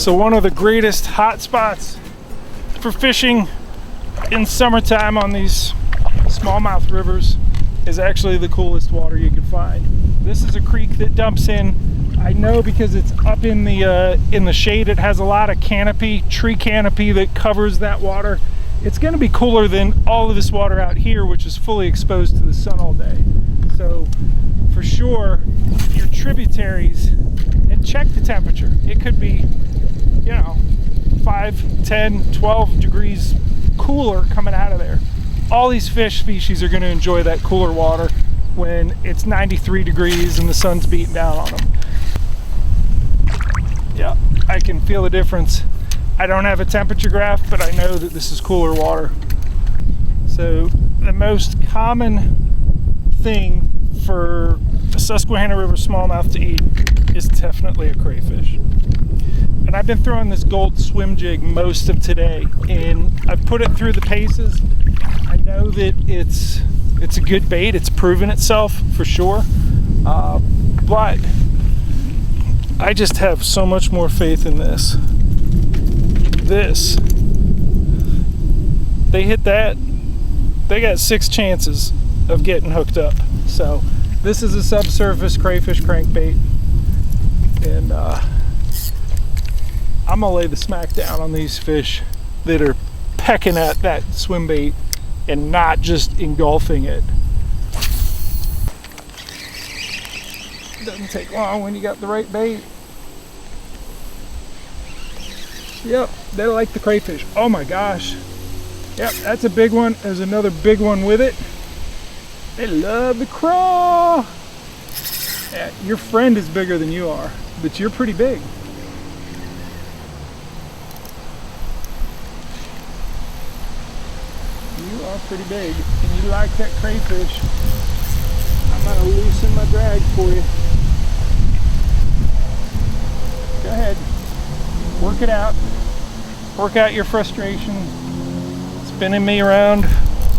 So one of the greatest hot spots for fishing in summertime on these smallmouth rivers is actually the coolest water you can find. This is a creek that dumps in. I know because it's up in the shade. It has a lot of canopy, tree canopy that covers that water. It's going to be cooler than all of this water out here, which is fully exposed to the sun all day. So for sure, your tributaries, and check the temperature. It could be, you know, 5, 10, 12 degrees cooler coming out of there. All these fish species are going to enjoy that cooler water when it's 93 degrees and the sun's beating down on them. Yeah, I can feel the difference. I don't have a temperature graph, but I know that this is cooler water. So the most common thing for a Susquehanna River smallmouth to eat is definitely a crayfish. And I've been throwing this gold swim jig most of today, and I've put it through the paces. I know that it's a good bait. It's proven itself for sure, but I just have so much more faith in this. They hit that, they got 6 chances of getting hooked up. So this is a subsurface crayfish crankbait, and I'm gonna lay the smack down on these fish that are pecking at that swim bait and not just engulfing it. Doesn't take long when you got the right bait. Yep, they like the crayfish. Oh my gosh. Yep, that's a big one. There's another big one with it. They love the craw. Yeah, your friend is bigger than you are, but you're pretty big. You are pretty big, and you like that crayfish. I'm gonna loosen my drag for you. Go ahead. Work it out. Work out your frustration. Spinning me around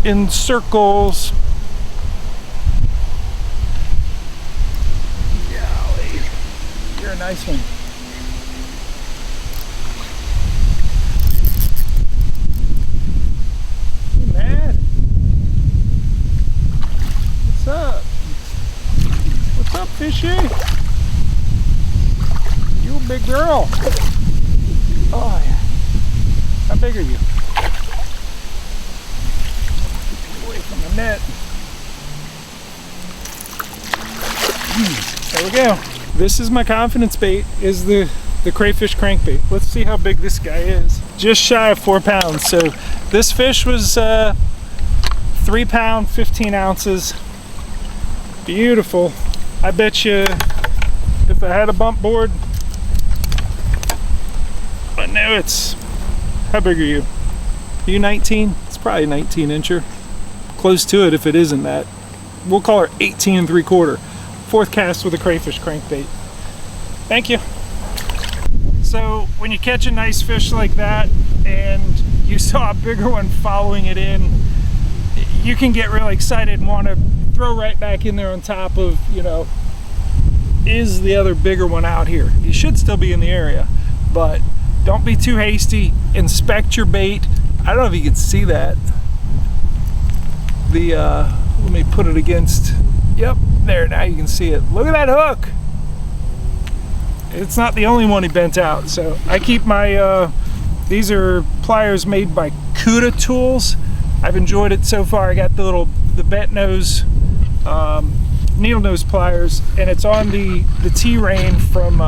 in circles. Golly. You're a nice one. You mad? What's up? What's up, fishy? You a big girl. Oh yeah. How big are you? Keep away from the net. There we go. This is my confidence bait, is the crayfish crankbait. Let's see how big this guy is. Just shy of 4 pounds. So this fish was 3 pound, 15 ounces. Beautiful. I bet you if I had a bump board, but now it's, how big are you? Are you 19? It's probably a 19 incher. Close to it if it isn't that. We'll call her 18 3/4. 4th cast with a crayfish crankbait. Thank you. So when you catch a nice fish like that and you saw a bigger one following it in, you can get really excited and want to throw right back in there on top of, you know, is the other bigger one out here? You should still be in the area, but don't be too hasty. Inspect your bait. I don't know if you can see that. Let me put it against, yep, there, now you can see it. Look at that hook. It's not the only one he bent out. So I keep my, these are pliers made by Cuda Tools. I've enjoyed it so far. I got the bent nose, needle nose pliers, and it's on the T-Rain from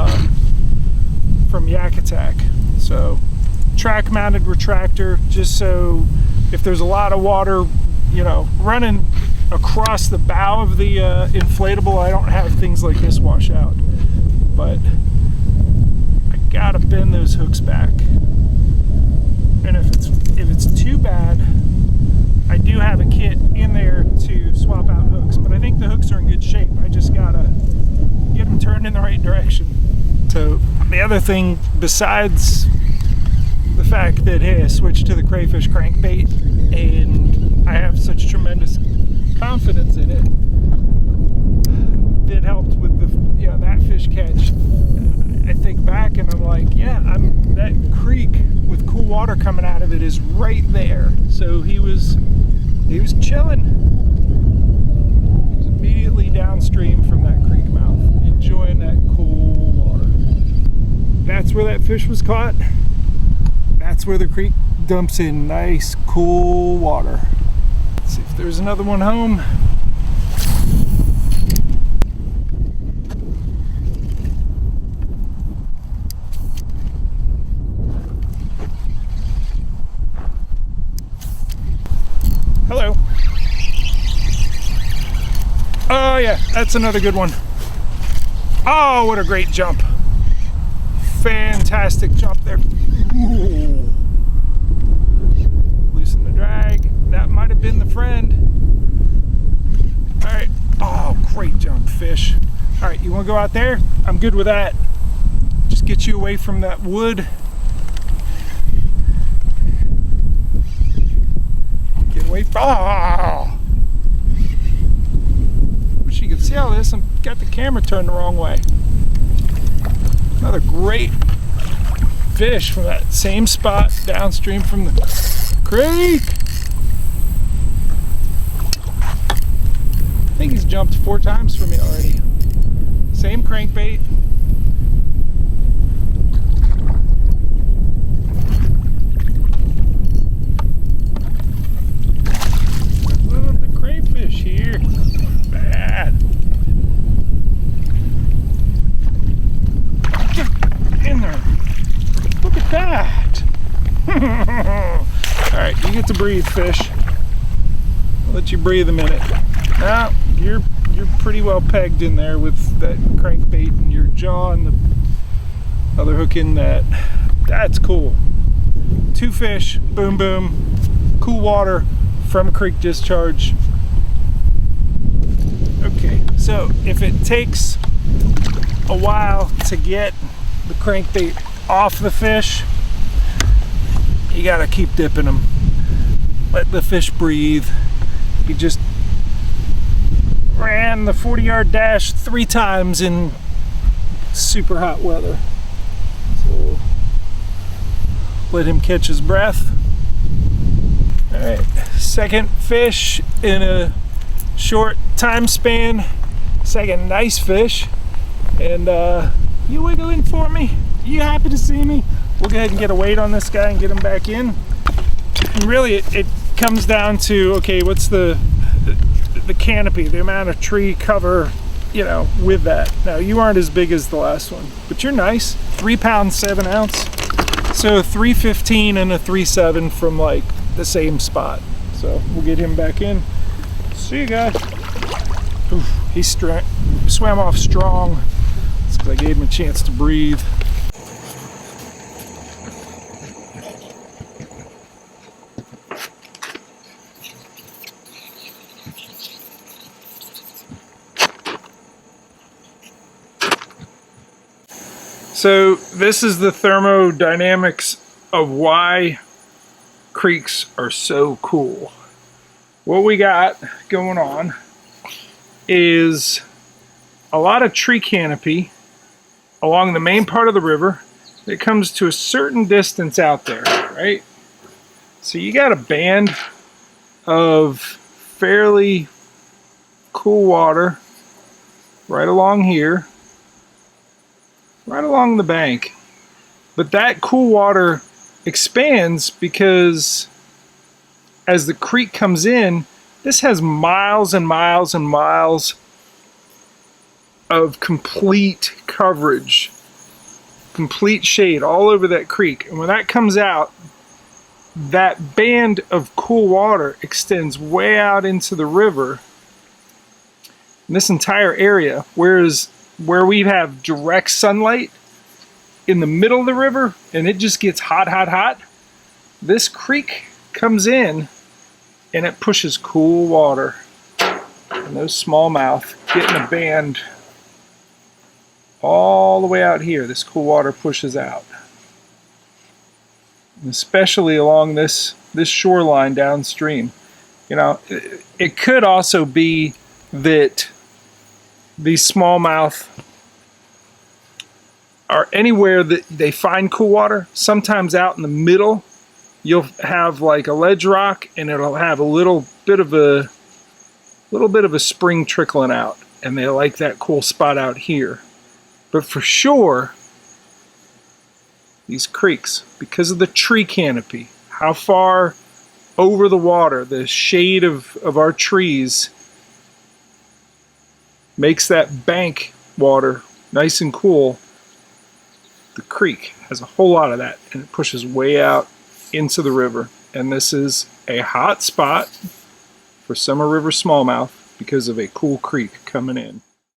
Yak Attack. So track mounted retractor, just so if there's a lot of water, you know, running across the bow of the inflatable, I don't have things like this wash out. But I gotta bend those hooks back. And if it's too bad, I do have a kit in there to swap out hooks, but I think the hooks are in good shape. I just gotta get them turned in the right direction. So the other thing, besides the fact that, hey, I switched to the crayfish crankbait and I have such tremendous confidence in it, that helped with the, that fish catch. I think back and I'm like, that creek with cool water coming out of it is right there. So he was chilling. He was immediately downstream from that creek mouth, enjoying that cool water. That's where that fish was caught. That's where the creek dumps in nice cool water. Let's see if there's another one home. Hello. Oh yeah, that's another good one. Oh, what a great jump. Fantastic jump there. Ooh. Loosen the drag. That might have been the friend. All right. Oh, great jump, fish. All right, you want to go out there? I'm good with that. Just get you away from that wood. Get away from. Oh! Wish you could see all this. I've got the camera turned the wrong way. Another great fish from that same spot downstream from the creek. I think he's jumped 4 times for me already. Same crankbait. Look at the crayfish here. Bad. Get in there. Look at that. All right, you get to breathe, fish. I'll let you breathe a minute. Now, you're pretty well pegged in there with that crankbait and your jaw and the other hook in that. That's cool. 2 fish, boom, boom, cool water from a creek discharge. Okay, so if it takes a while to get the crankbait off the fish, you gotta keep dipping them. Let the fish breathe. You just ran the 40-yard dash 3 times in super hot weather. So let him catch his breath. All right, second fish in a short time span. Second nice fish. And you wiggling for me? You happy to see me? We'll go ahead and get a weight on this guy and get him back in. And really it comes down to, okay, what's the canopy, the amount of tree cover, with that. Now, you aren't as big as the last one, but you're nice. 3 pounds, 7 ounce. So 315 and a 3.7 from like the same spot. So we'll get him back in. See you guys. Oof, he swam off strong. That's because I gave him a chance to breathe. So this is the thermodynamics of why creeks are so cool. What we got going on is a lot of tree canopy along the main part of the river that comes to a certain distance out there, right? So you got a band of fairly cool water right along here, right along the bank. But that cool water expands because as the creek comes in, this has miles and miles and miles of complete coverage, complete shade all over that creek. And when that comes out, that band of cool water extends way out into the river in this entire area, whereas where we have direct sunlight in the middle of the river and it just gets hot, hot, hot, this creek comes in and it pushes cool water. And those smallmouth get in a band all the way out here. This cool water pushes out. And especially along this shoreline downstream. You know, it could also be that these smallmouth are anywhere that they find cool water. Sometimes out in the middle, you'll have like a ledge rock, and it'll have a little bit of a spring trickling out, and they like that cool spot out here. But for sure, these creeks, because of the tree canopy, how far over the water, the shade of our trees makes that bank water nice and cool. The creek has a whole lot of that, and it pushes way out into the river. And this is a hot spot for summer river smallmouth because of a cool creek coming in.